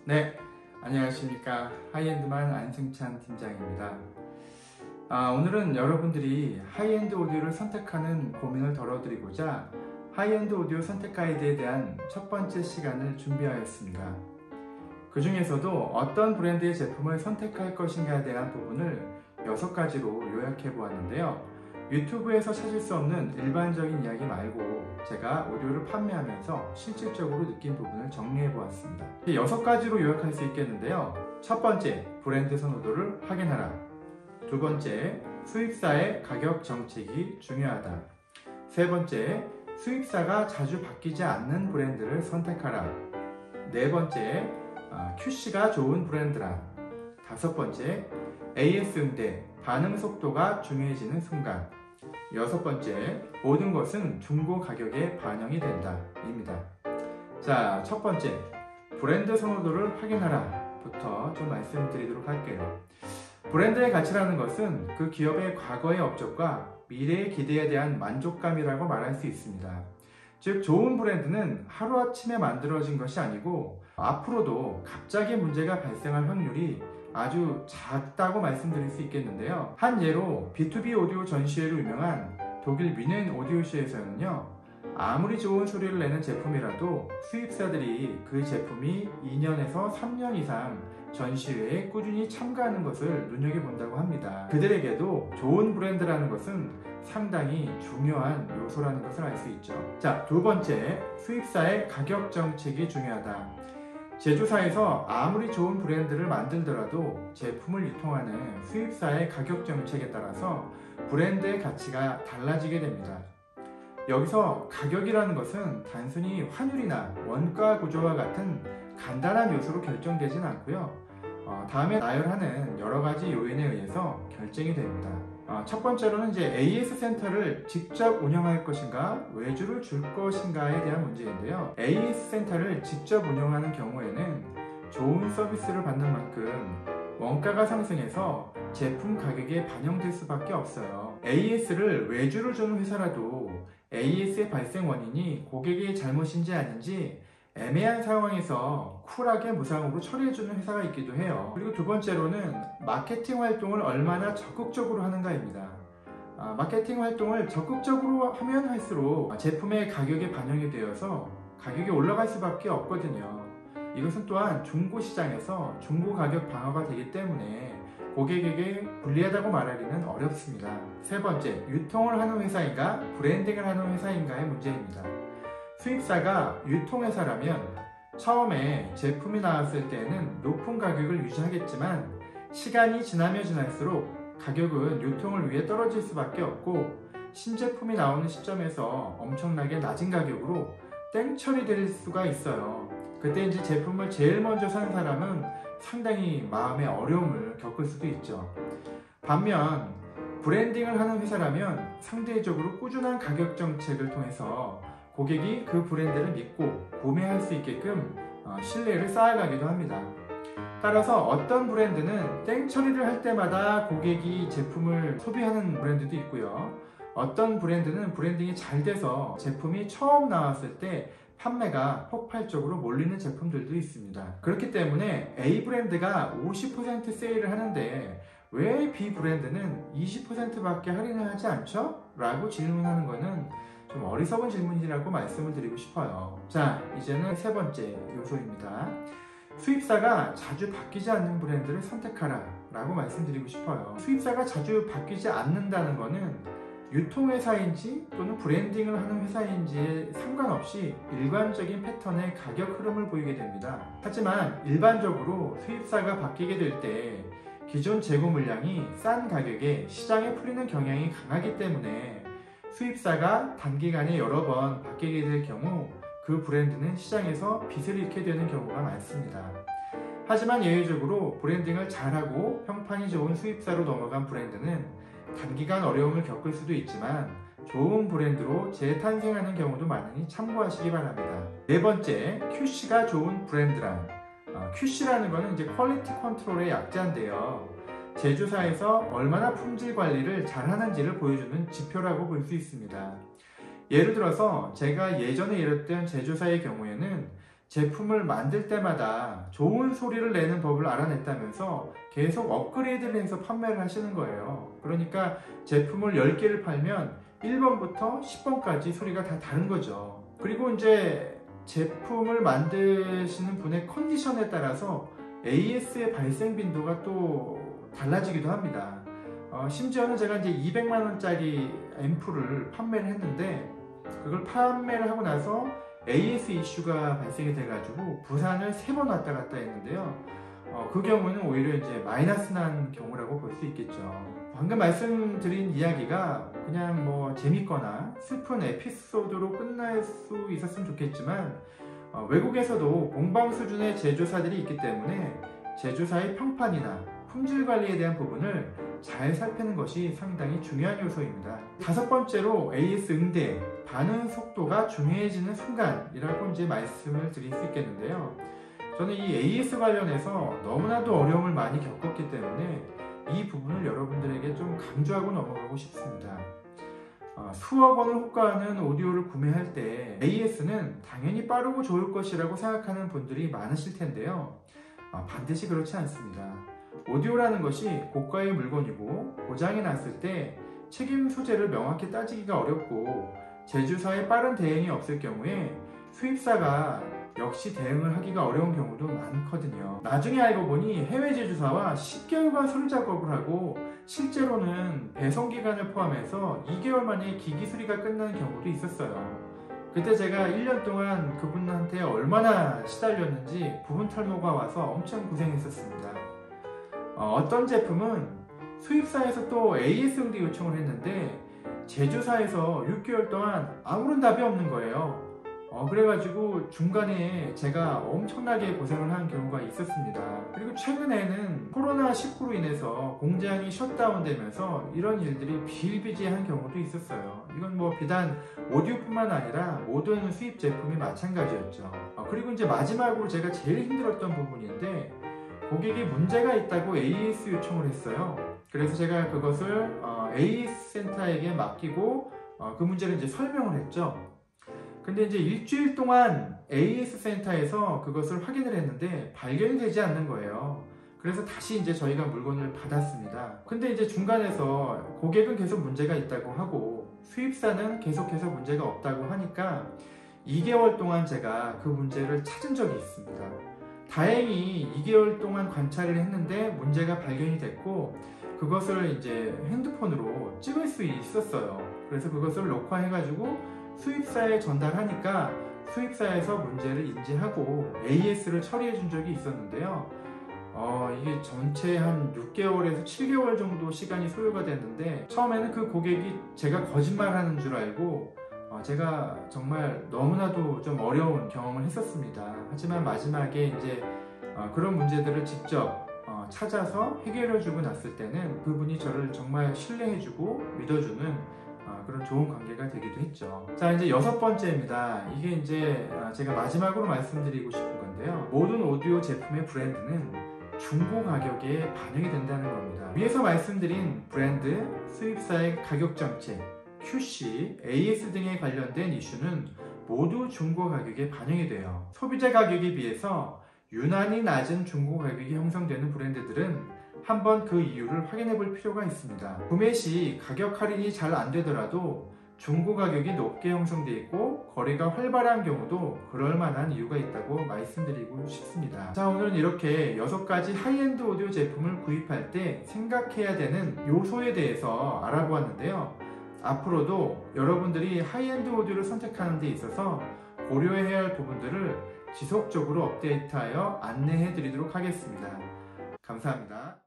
네, 안녕하십니까. 하이엔드만 안승찬 팀장입니다. 오늘은 여러분들이 하이엔드 오디오를 선택하는 고민을 덜어드리고자 하이엔드 오디오 선택 가이드에 대한 첫 번째 시간을 준비하였습니다. 그 중에서도 어떤 브랜드의 제품을 선택할 것인가에 대한 부분을 6가지로 요약해 보았는데요. 유튜브에서 찾을 수 없는 일반적인 이야기 말고 제가 오디오를 판매하면서 실질적으로 느낀 부분을 정리해 보았습니다. 6가지로 요약할 수 있겠는데요. 첫 번째, 브랜드 선호도를 확인하라. 두 번째, 수입사의 가격 정책이 중요하다. 세 번째, 수입사가 자주 바뀌지 않는 브랜드를 선택하라. 네 번째, QC가 좋은 브랜드란. 다섯 번째, AS 응대, 반응 속도가 중요해지는 순간. 여섯 번째, 모든 것은 중고 가격에 반영이 된다 입니다. 자, 첫 번째, 브랜드 선호도를 확인하라 부터 좀 말씀드리도록 할게요. 브랜드의 가치라는 것은 그 기업의 과거의 업적과 미래의 기대에 대한 만족감이라고 말할 수 있습니다. 즉, 좋은 브랜드는 하루아침에 만들어진 것이 아니고 앞으로도 갑자기 문제가 발생할 확률이 아주 작다고 말씀드릴 수 있겠는데요. 한 예로 B2B 오디오 전시회로 유명한 독일 뮌헨 오디오쇼에서는요, 아무리 좋은 소리를 내는 제품이라도 수입사들이 그 제품이 2년에서 3년 이상 전시회에 꾸준히 참가하는 것을 눈여겨본다고 합니다. 그들에게도 좋은 브랜드라는 것은 상당히 중요한 요소라는 것을 알 수 있죠. 자, 두 번째, 수입사의 가격 정책이 중요하다. 제조사에서 아무리 좋은 브랜드를 만들더라도 제품을 유통하는 수입사의 가격 정책에 따라서 브랜드의 가치가 달라지게 됩니다. 여기서 가격이라는 것은 단순히 환율이나 원가 구조와 같은 간단한 요소로 결정되진 않고요. 다음에 나열하는 여러 가지 요인에 의해서 결정이 됩니다. 첫 번째로는 이제 AS 센터를 직접 운영할 것인가, 외주를 줄 것인가에 대한 문제인데요. AS 센터를 직접 운영하는 경우에는 좋은 서비스를 받는 만큼 원가가 상승해서 제품 가격에 반영될 수밖에 없어요. AS를 외주를 주는 회사라도 AS의 발생 원인이 고객의 잘못인지 아닌지 애매한 상황에서 쿨하게 무상으로 처리해주는 회사가 있기도 해요. 그리고 두 번째로는 마케팅 활동을 얼마나 적극적으로 하는가입니다. 마케팅 활동을 적극적으로 하면 할수록 제품의 가격에 반영이 되어서 가격이 올라갈 수밖에 없거든요. 이것은 또한 중고시장에서 중고가격 방어가 되기 때문에 고객에게 불리하다고 말하기는 어렵습니다. 세 번째, 유통을 하는 회사인가 브랜딩을 하는 회사인가의 문제입니다. 수입사가 유통회사라면 처음에 제품이 나왔을 때는 높은 가격을 유지하겠지만 시간이 지나면 지날수록 가격은 유통을 위해 떨어질 수밖에 없고 신제품이 나오는 시점에서 엄청나게 낮은 가격으로 땡처리 될 수가 있어요. 그때 이제 제품을 제일 먼저 사는 사람은 상당히 마음의 어려움을 겪을 수도 있죠. 반면 브랜딩을 하는 회사라면 상대적으로 꾸준한 가격 정책을 통해서 고객이 그 브랜드를 믿고 구매할 수 있게끔 신뢰를 쌓아가기도 합니다. 따라서 어떤 브랜드는 땡처리를 할 때마다 고객이 제품을 소비하는 브랜드도 있고요. 어떤 브랜드는 브랜딩이 잘 돼서 제품이 처음 나왔을 때 판매가 폭발적으로 몰리는 제품들도 있습니다. 그렇기 때문에 A 브랜드가 50% 세일을 하는데 왜 B 브랜드는 20%밖에 할인을 하지 않죠? 라고 질문하는 것은 좀 어리석은 질문이라고 말씀을 드리고 싶어요. 자, 이제는 세 번째 요소입니다. 수입사가 자주 바뀌지 않는 브랜드를 선택하라 라고 말씀드리고 싶어요. 수입사가 자주 바뀌지 않는다는 것은 유통회사인지 또는 브랜딩을 하는 회사인지에 상관없이 일관적인 패턴의 가격 흐름을 보이게 됩니다. 하지만 일반적으로 수입사가 바뀌게 될 때 기존 재고 물량이 싼 가격에 시장에 풀리는 경향이 강하기 때문에 수입사가 단기간에 여러 번 바뀌게 될 경우 그 브랜드는 시장에서 빚을 잃게 되는 경우가 많습니다. 하지만 예외적으로 브랜딩을 잘하고 평판이 좋은 수입사로 넘어간 브랜드는 단기간 어려움을 겪을 수도 있지만 좋은 브랜드로 재탄생하는 경우도 많으니 참고하시기 바랍니다. 네 번째, QC가 좋은 브랜드란. QC라는 것은 이제 퀄리티 컨트롤의 약자인데요. 제조사에서 얼마나 품질 관리를 잘 하는지를 보여주는 지표라고 볼 수 있습니다. 예를 들어서 제가 예전에 일했던 제조사의 경우에는 제품을 만들 때마다 좋은 소리를 내는 법을 알아냈다면서 계속 업그레이드를 해서 판매를 하시는 거예요. 그러니까 제품을 10개를 팔면 1번부터 10번까지 소리가 다 다른 거죠. 그리고 이제 제품을 만드시는 분의 컨디션에 따라서 AS의 발생 빈도가 또 달라지기도 합니다. 심지어는 제가 이제 200만원짜리 앰프를 판매를 했는데, 그걸 판매를 하고 나서 AS 이슈가 발생이 돼가지고 부산을 3번 왔다 갔다 했는데요. 그 경우는 오히려 이제 마이너스 난 경우라고 볼 수 있겠죠. 방금 말씀드린 이야기가 그냥 뭐 재밌거나 슬픈 에피소드로 끝날 수 있었으면 좋겠지만, 외국에서도 공방 수준의 제조사들이 있기 때문에 제조사의 평판이나 품질 관리에 대한 부분을 잘 살피는 것이 상당히 중요한 요소입니다. 5번째로 AS 응대, 반응 속도가 중요해지는 순간이라고 이제 말씀을 드릴 수 있겠는데요. 저는 이 AS 관련해서 너무나도 어려움을 많이 겪었기 때문에 이 부분을 여러분들에게 좀 강조하고 넘어가고 싶습니다. 수억 원을 호가하는 오디오를 구매할 때 AS는 당연히 빠르고 좋을 것이라고 생각하는 분들이 많으실 텐데요. 반드시 그렇지 않습니다. 오디오라는 것이 고가의 물건이고 고장이 났을 때 책임 소재를 명확히 따지기가 어렵고 제조사의 빠른 대응이 없을 경우에 수입사가 역시 대응을 하기가 어려운 경우도 많거든요. 나중에 알고 보니 해외 제조사와 10개월간 손 작업을 하고 실제로는 배송 기간을 포함해서 2개월 만에 기기 수리가 끝나는 경우도 있었어요. 그때 제가 1년 동안 그분한테 얼마나 시달렸는지 부분 탈모가 와서 엄청 고생했었습니다. 어떤 제품은 수입사에서 또 AS 응대 요청을 했는데 제조사에서 6개월 동안 아무런 답이 없는 거예요. 그래가지고 중간에 제가 엄청나게 고생을 한 경우가 있었습니다. 그리고 최근에는 코로나19로 인해서 공장이 셧다운되면서 이런 일들이 비일비재한 경우도 있었어요. 이건 뭐 비단 오디오뿐만 아니라 모든 수입 제품이 마찬가지였죠. 그리고 이제 마지막으로 제가 제일 힘들었던 부분인데, 고객이 문제가 있다고 AS 요청을 했어요. 그래서 제가 그것을 AS 센터에게 맡기고 그 문제를 이제 설명을 했죠. 근데 이제 일주일 동안 AS 센터에서 그것을 확인을 했는데 발견이 되지 않는 거예요. 그래서 다시 이제 저희가 물건을 받았습니다. 근데 이제 중간에서 고객은 계속 문제가 있다고 하고 수입사는 계속해서 문제가 없다고 하니까 2개월 동안 제가 그 문제를 찾은 적이 있습니다. 다행히 2개월 동안 관찰을 했는데 문제가 발견이 됐고 그것을 이제 핸드폰으로 찍을 수 있었어요. 그래서 그것을 녹화해가지고 수입사에 전달하니까 수입사에서 문제를 인지하고 AS를 처리해 준 적이 있었는데요. 이게 전체 한 6개월에서 7개월 정도 시간이 소요가 됐는데, 처음에는 그 고객이 제가 거짓말하는 줄 알고 제가 정말 너무나도 좀 어려운 경험을 했었습니다. 하지만 마지막에 이제 그런 문제들을 직접 찾아서 해결해주고 났을 때는 그분이 저를 정말 신뢰해주고 믿어주는 그런 좋은 관계가 되기도 했죠. 자, 이제 6번째입니다. 이게 이제 제가 마지막으로 말씀드리고 싶은 건데요. 모든 오디오 제품의 브랜드는 중고 가격에 반영이 된다는 겁니다. 위에서 말씀드린 브랜드, 수입사의 가격 정책, QC, AS 등에 관련된 이슈는 모두 중고 가격에 반영이 돼요. 소비자 가격에 비해서 유난히 낮은 중고 가격이 형성되는 브랜드들은 한번 그 이유를 확인해 볼 필요가 있습니다. 구매 시 가격 할인이 잘 안 되더라도 중고 가격이 높게 형성되어 있고 거래가 활발한 경우도 그럴 만한 이유가 있다고 말씀드리고 싶습니다. 자, 오늘은 이렇게 6가지 하이엔드 오디오 제품을 구입할 때 생각해야 되는 요소에 대해서 알아보았는데요. 앞으로도 여러분들이 하이엔드 오디오를 선택하는 데 있어서 고려해야 할 부분들을 지속적으로 업데이트하여 안내해 드리도록 하겠습니다. 감사합니다.